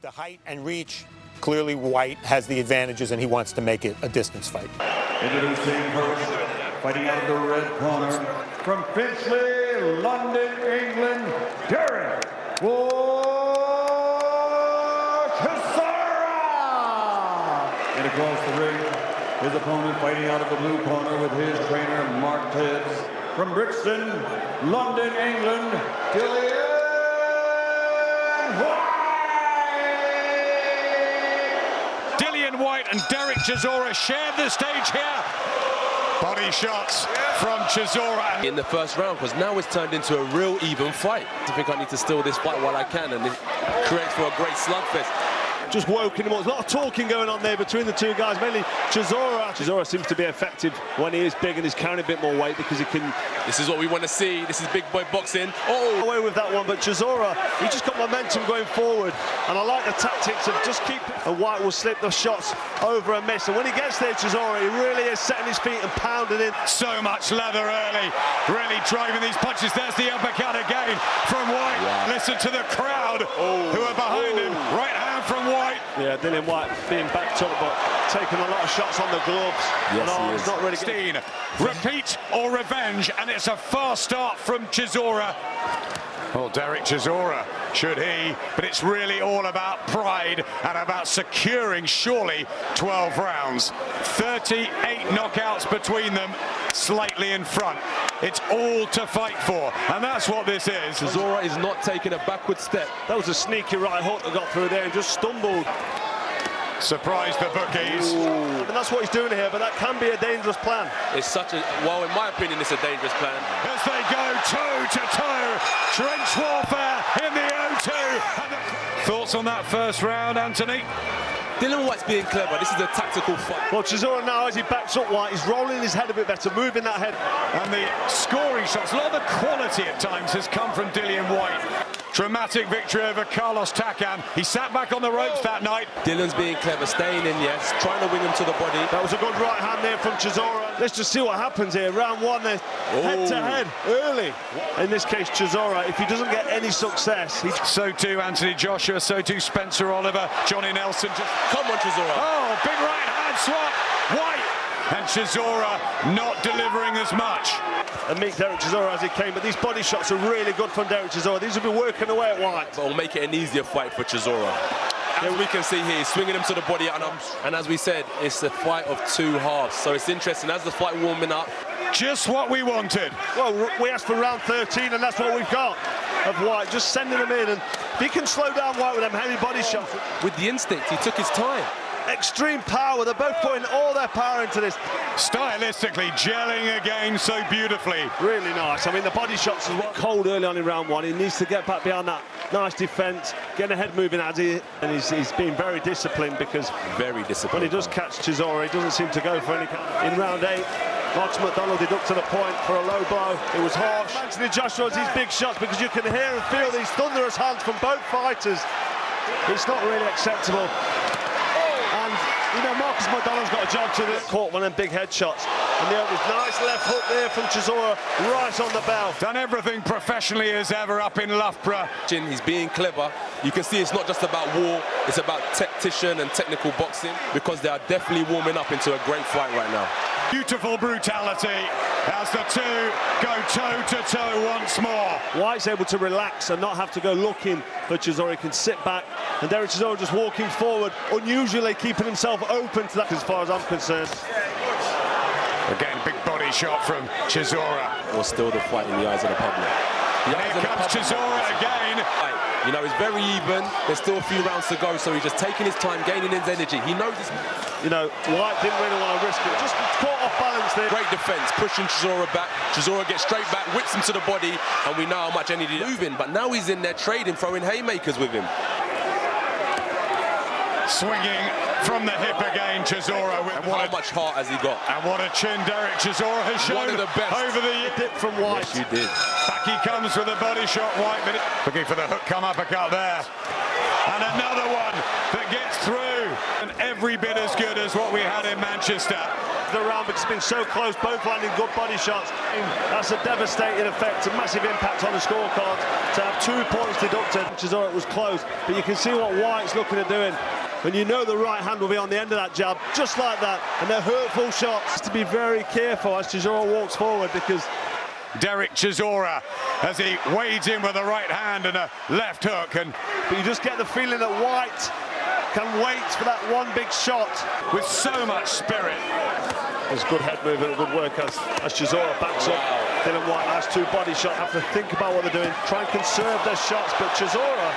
the height and reach, clearly Whyte has the advantages and he wants to make it a distance fight. Introducing first, fighting out of the red corner, from Finchley, London, England, Dereck Chisora! And across the ring, his opponent fighting out of the blue corner with his trainer, Mark Tibbs. From Brixton, London, England, Dillian Whyte! Dillian Whyte and Dereck Chisora shared the stage here. Body shots from Chisora. In the first round, because now it's turned into a real even fight. I think I need to steal this fight while I can, and it creates for a great slugfest. Just woken him up. There's a lot of talking going on there between the two guys, mainly Chisora. Chisora seems to be effective when he is big and he's carrying a bit more weight because he can... This is what we want to see. This is big boy boxing. Oh! Away with that one, but Chisora, he just got momentum going forward. And I like the tactics of just keep... And Whyte will slip the shots over and miss. And when he gets there, Chisora, he really is setting his feet and pounding in. So much leather early. Really driving these punches. There's the uppercut again from Whyte. Wow. Listen to the crowd who are behind him. Right hand from Whyte. Yeah, Dillian Whyte being backed up, but taking a lot of shots on the gloves. Yes, he is. Not really getting... Repeat or revenge, and it's a fast start from Chisora. Well, Dereck Chisora, should he, but it's really all about pride and about securing, surely, 12 rounds. 38 knockouts between them, slightly in front. It's all to fight for, and that's what this is. Chisora is not taking a backward step. That was a sneaky right hook that got through there and just stumbled. Surprised the bookies. And that's what he's doing here, but that can be a dangerous plan. It's such a, well, in my opinion, it's a dangerous plan. As they go toe-to-toe, trench warfare in the O2. Thoughts on that first round, Anthony? Dillian Whyte's being clever. This is a tactical fight. Well, Chisora now, as he backs up Whyte, he's rolling his head a bit better, moving that head. And the scoring shots, a lot of the quality at times has come from Dillian Whyte. Dramatic victory over Carlos Takam. He sat back on the ropes that night. Dillian's being clever, staying in, yes, trying to wing him to the body. That was a good right hand there from Chisora. Let's just see what happens here. Round one, they're head to head early. In this case, Chisora, if he doesn't get any success, he's... So too Anthony Joshua, so too Spencer Oliver, Johnny Nelson. Come on, Chisora. Oh, big right hand swap. Whyte and Chisora not delivering as much. And meet Dereck Chisora as he came, but these body shots are really good from Dereck Chisora. These will be working away at Whyte. But will make it an easier fight for Chisora. As we can see here, he's swinging him to the body, and as we said, it's a fight of two halves. So it's interesting, as the fight warming up. Just what we wanted. Well, we asked for round 13, and that's what we've got of Whyte, just sending him in. And if he can slow down Whyte with them heavy body shots. With the instinct, he took his time. Extreme power, they're both putting all their power into this. Stylistically gelling again so beautifully. Really nice. I mean, the body shots as well. Cold early on in round one. He needs to get back behind that nice defence, getting a head moving as he, and he's being very disciplined, because when he does catch Chisora, he doesn't seem to go for any. In round 8, Marcus McDonald deducted a point for a low blow. It was harsh. Anthony Joshua has these big shots, because you can hear and feel these thunderous hands from both fighters. It's not really acceptable. And, you know, Marcus McDonald's got a job to do. Caught one of them big headshots. And there was nice left hook there from Chisora, right on the bell. Done everything professionally as ever up in Loughborough. He's being clever. You can see it's not just about war, it's about tactician and technical boxing, because they are definitely warming up into a great fight right now. Beautiful brutality as the two go toe-to-toe once more. Whyte's able to relax and not have to go looking for Chisora. He can sit back, and Dereck Chisora just walking forward, unusually keeping himself open to that, as far as I'm concerned. Again, big body shot from Chisora. Or still the fight in the eyes of the public. Here comes Chisora again. You know, it's very even. There's still a few rounds to go, so he's just taking his time, gaining his energy. He knows this. You know, Whyte didn't really want to risk it. Just caught off balance there. Great defense, pushing Chisora back. Chisora gets straight back, whips him to the body, and we know how much energy he's moving. But now he's in there trading, throwing haymakers with him. Swinging from the hip again, Chisora. With how much heart has he got? And what a chin Dereck Chisora has shown. One of the best. Over the dip from Whyte. Yes, you did. Back he comes with a body shot, Whyte. Looking for the hook come uppercut there. And another one that gets through. And every bit as good as what we had in Manchester. the round because it's been so close, both landing good body shots. That's a devastating effect, a massive impact on the scorecard to have 2 points deducted. Chisora was close, but you can see what Whyte's looking at doing. And you know the right hand will be on the end of that jab, just like that. And they're hurtful shots. To be very careful as Chisora walks forward, because Dereck Chisora as he wades in with a right hand and a left hook. But you just get the feeling that Whyte can wait for that one big shot. With so much spirit. There's good head movement, good work as Chisora backs up. Dillian Whyte has 2 body shots. Have to think about what they're doing, try and conserve their shots, but Chisora...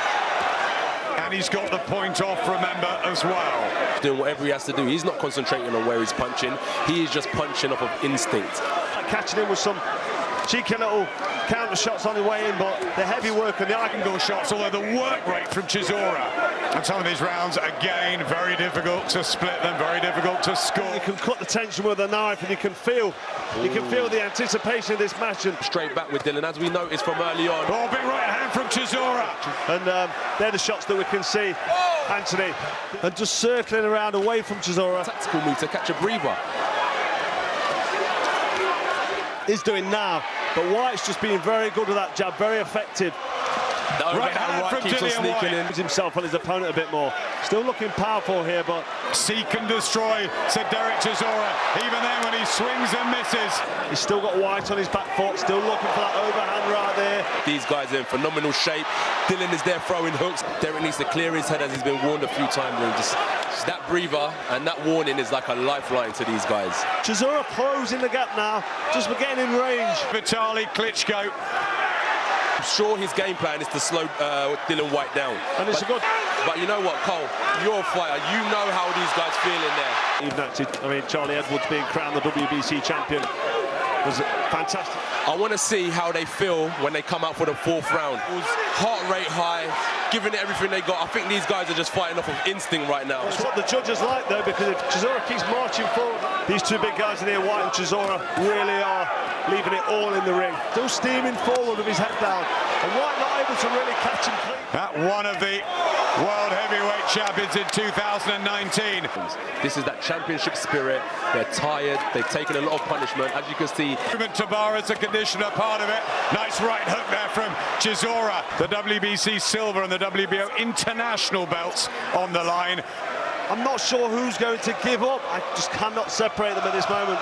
And he's got the point off, remember, as well. Doing whatever he has to do. He's not concentrating on where he's punching. He is just punching off of instinct. Catching him with some cheeky little counter shots on the way in, but the heavy work and the angle shots, Although the work rate from Chisora. And some of these rounds, again, very difficult to split them, very difficult to score. You can cut the tension with a knife, and you can feel the anticipation of this match. And straight back with Dillian, as we noticed from early on. Oh, big right hand from Chisora. And they're the shots that we can see. Anthony, and just circling around away from Chisora. Tactical move to catch a breather. Is doing now, but Whyte's just being very good with that jab, very effective. The right hand Whyte from keeps on Dillian sneaking in. Puts himself on his opponent a bit more. Still looking powerful here, but Seek and destroy, said Dereck Chisora. Even then, when he swings and misses. he's still got Whyte on his back foot, still looking for that overhand right there. These guys are in phenomenal shape. Dillian is there throwing hooks. Dereck needs to clear his head, as he's been warned a few times. And just that breather and that warning is like a lifeline to these guys. Chisora closing the gap now, just for getting in range. Vitaly Klitschko. I'm sure his game plan is to slow Dillian Whyte down. And it's a good... But you know what, Cole? You're a fighter. You know how these guys feel in there. Even actually, I mean, Charlie Edwards being crowned the WBC champion was fantastic. I want to see how they feel when they come out for the 4th round. Heart rate high, giving it everything they got. I think these guys are just fighting off of instinct right now. It's what the judges like, though, because if Chisora keeps marching forward, these 2 big guys in here, Whyte and Chisora, really are leaving it all in the ring. Still steaming forward with his head down, and Whyte not able to really catch him clean. That one of the world heavyweight champions in 2019. This is that championship spirit. They're tired. They've taken a lot of punishment. As you can see, Tabara's the conditioner part of it. Nice right hook there from Chisora. The WBC silver and the WBO international belts on the line. I'm not sure who's going to give up. I just cannot separate them at this moment.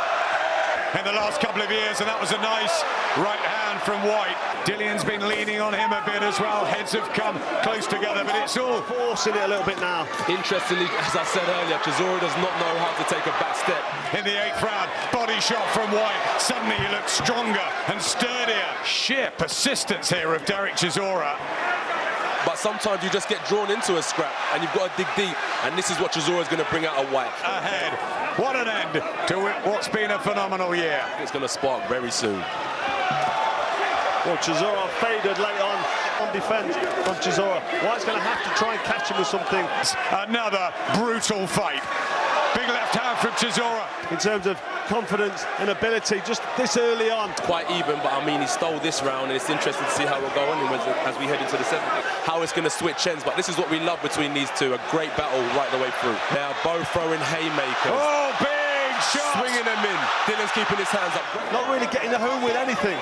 In the last couple of years, and that was a nice right hand from Whyte. Dillian's been leaning on him a bit as well. Heads have come close together, but it's all forcing it a little bit now. Interestingly, as I said earlier, Chisora does not know how to take a back step. In the 8th round, body shot from Whyte. Suddenly he looks stronger and sturdier. Sheer persistence here of Dereck Chisora. But sometimes you just get drawn into a scrap and you've got to dig deep. And this is what Chisora's going to bring out of Whyte. Ahead. What an end to what's been a phenomenal year. It's going to spark very soon. Well, Chisora faded late on defense from Chisora. Whyte's going to have to try and catch him with something. Another brutal fight. Big left hand from Chisora. In terms of confidence and ability, just this early on. Quite even, but I mean, he stole this round, and it's interesting to see how we'll go on as we head into the 7th. How it's going to switch ends, but this is what we love between these 2. A great battle right the way through. They are both throwing haymakers. Oh, big shot! Swinging them in. Dylan's keeping his hands up. Not really getting home with anything.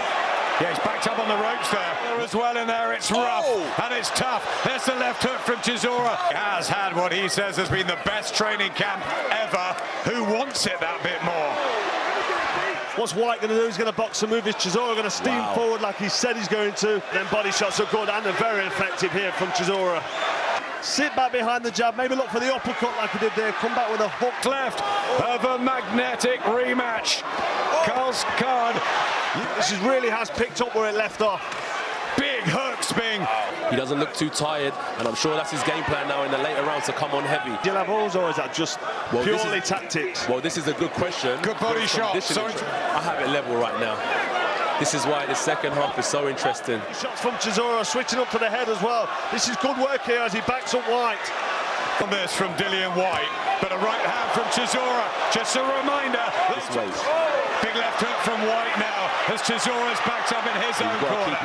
Yeah, he's backed up on the ropes there as well in there. It's rough and it's tough. There's the left hook from Chisora. He has had what he says has been the best training camp ever. Who wants it that bit more? What's Whyte going to do? He's going to box and move his Chisora, going to steam forward like he said he's going to. Then body shots are good and they're very effective here from Chisora. Sit back behind the jab, maybe look for the uppercut like he did there. Come back with a hook. Left of a magnetic rematch. Carl's card. This really has picked up where it left off. Big hooks being... He doesn't look too tired, and I'm sure that's his game plan now in the later rounds to come on heavy. Do you have balls, or is that just purely tactics? Well, this is a good question. Good body shot. I have it level right now. This is why the second half is so interesting. Shots from Chisora, switching up to the head as well. This is good work here as he backs up Whyte. On this from Dillian Whyte, but a right hand from Chisora. Just a reminder. This way. Big left hook from Whyte now as Chisora's backed up in his own corner.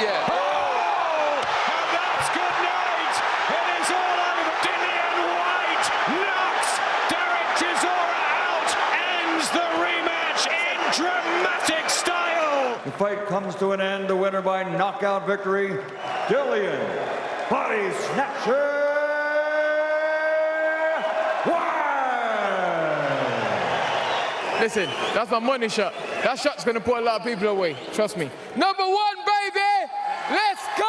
Yeah. Oh, and that's good night. It is all over. Dillian Whyte knocks Dereck Chisora out, ends the fight comes to an end. The winner by knockout victory, Dillian Body Snatcher Whyte! Listen, that's my money shot. That shot's going to put a lot of people away. Trust me. #1, baby! Let's go!